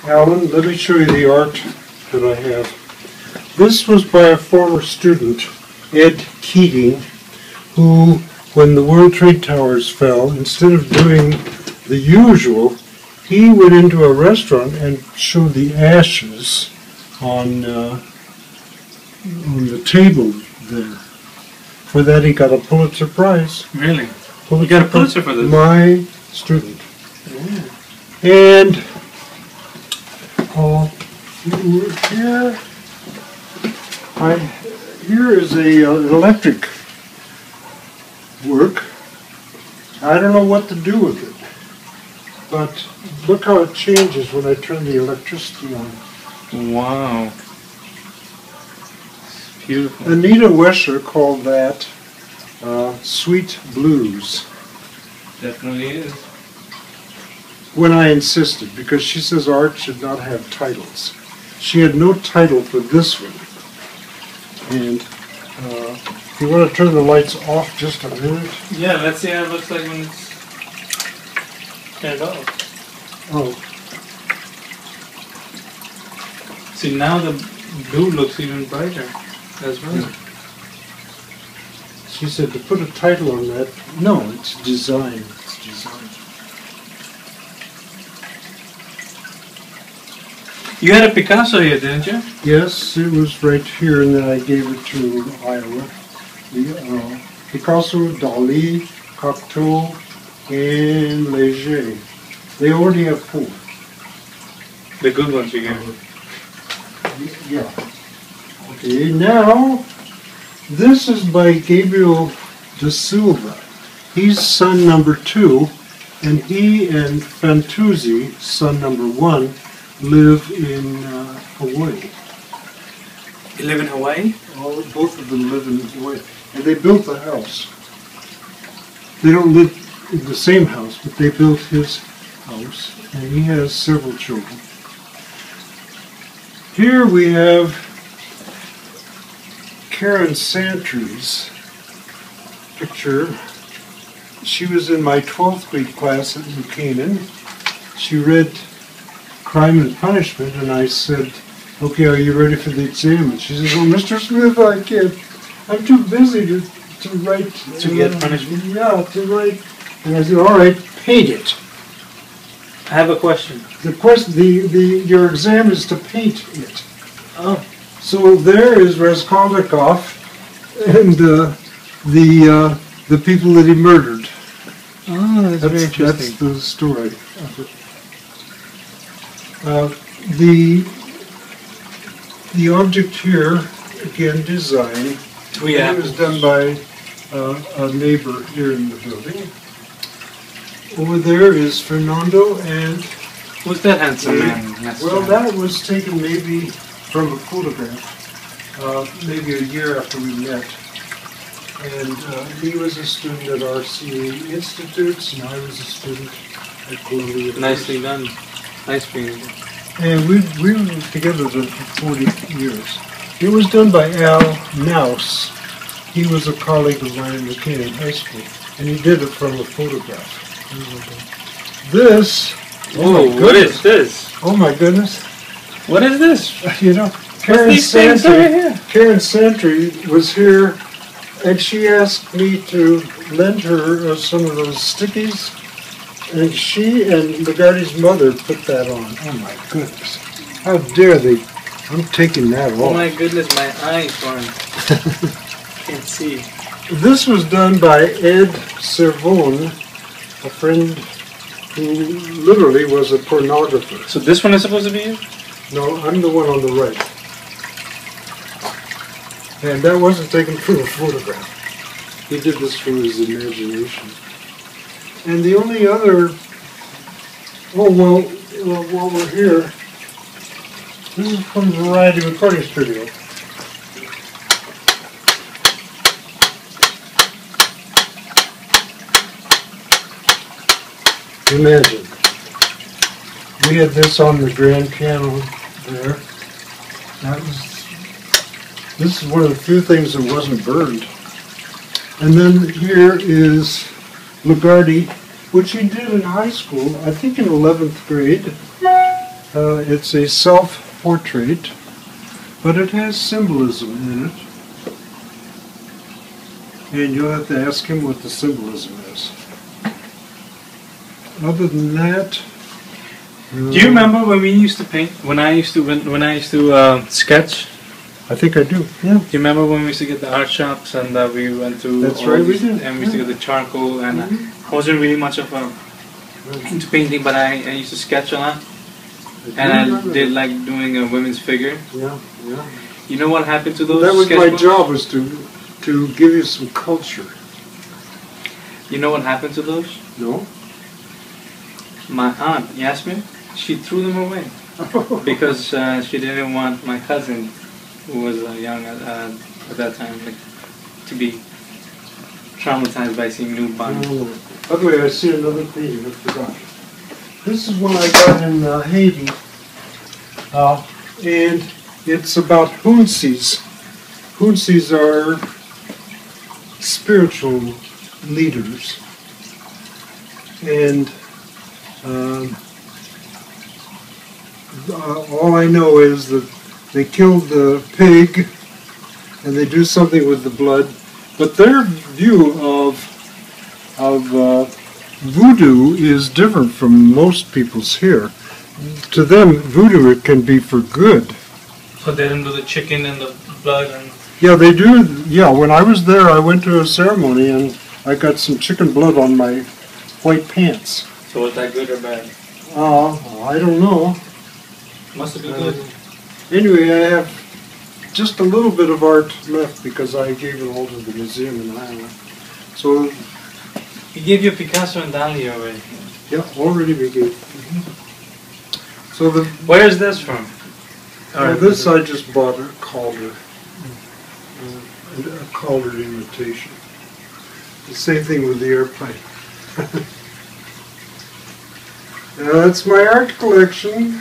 Alan, let me show you the art that I have. This was by a former student, Ed Keating, who, when the World Trade Towers fell, instead of doing the usual, he went into a restaurant and showed the ashes on the table there. For that, he got a Pulitzer Prize. Really? You got a Pulitzer for this? My student. And here is an electric work. I don't know what to do with it, but look how it changes when I turn the electricity on. Wow. It's beautiful. Anita Wesser called that Sweet Blues. Definitely is. When I insisted, because she says art should not have titles. She had no title for this one. And if you want to turn the lights off just a minute. Yeah, let's see how it looks like when it's turned off. Oh, See, now the blue looks even brighter as well. she said to put a title on that. No, it's design. It's design. You had a Picasso here, didn't you? Yes, it was right here, and then I gave it to Iowa. The Picasso, Dali, Cocteau, and Léger. They already have 4. The good ones you gave. Yeah. Okay, now, this is by Gabriel de Silva. He's son number 2, and he and Fantuzzi, son number 1, live in Hawaii. You live in Hawaii? Both of them live in Hawaii. And they built the house. They don't live in the same house, but they built his house, and he has several children. Here we have Karen Santry's picture. She was in my 12th grade class at Buchanan. She read Crime and Punishment, and I said, okay, are you ready for the exam? And she says, oh, Mr. Smith, I can't. I'm too busy to write. To get punishment? Yeah, to write. And I said, all right, paint it. I have a question. Your exam is to paint it. Oh. So there is Raskolnikov and the people that he murdered. Oh, that's very interesting. That's the story of it. The object here, again, design. It was done by a neighbor here in the building. Over there is Fernando and... Who's that handsome man? Well, that was taken maybe from a photograph, maybe a year after we met. And he was a student at RCA Institutes, and I was a student at Columbia. Nicely done. Nice painting. And we were together for 40 years. It was done by Al Naus. He was a colleague of mine in Buchanan High School, and he did it from a photograph. This, what is this? Oh my goodness. What is this? You know, Karen Santry was here, and she asked me to lend her some of those stickies, and she and Lagarde's mother put that on. Oh my goodness. How dare they? I'm taking that off. Oh my goodness, my eyes aren't. Can't see. This was done by Ed Servone, a friend who literally was a pornographer. So this one is supposed to be you? No, I'm the one on the right. And that wasn't taken from a photograph. He did this from his imagination. And the only other, while we're here, this is from Variety Recording Studio. Imagine. We had this on the grand piano there. This is one of the few things that wasn't burned. And then here is Lagarde, which he did in high school, I think in 11th grade. It's a self-portrait, but it has symbolism in it. And you'll have to ask him what the symbolism is. Other than that, Do you remember when we used to paint? When I used to sketch? I think I do. Yeah. Do you remember when we used to get the art shops and we went to? That's all right, we these- did. And we used to get the charcoal, and I wasn't really much of a into painting, but I used to sketch a lot, and I did like doing a women's figure. Yeah, yeah. You know what happened to those? That was my sketchbooks? job, was to give you some culture. You know what happened to those? No? My aunt Yasmin, she threw them away because she didn't want my cousin, who was young at that time, like, to be traumatized by seeing new Bond. By the way, I see another painting, I forgot. This is one I got in Haiti, and it's about Hunsis. Hunsis are spiritual leaders, and all I know is that they killed the pig and they do something with the blood, but their view of voodoo is different from most people's here. To them, voodoo, it can be for good. So they didn't do the chicken and the blood and. Yeah, they do. Yeah, when I was there, I went to a ceremony and I got some chicken blood on my white pants. So was that good or bad? I don't know. Must have been good. Anyway, I have just a little bit of art left because I gave it all to the museum in Iowa. So, He gave you Picasso and Dali already. yeah, already we gave. So Where is this from? this I just bought a Calder. A Calder imitation. The same thing with the airplane. That's my art collection.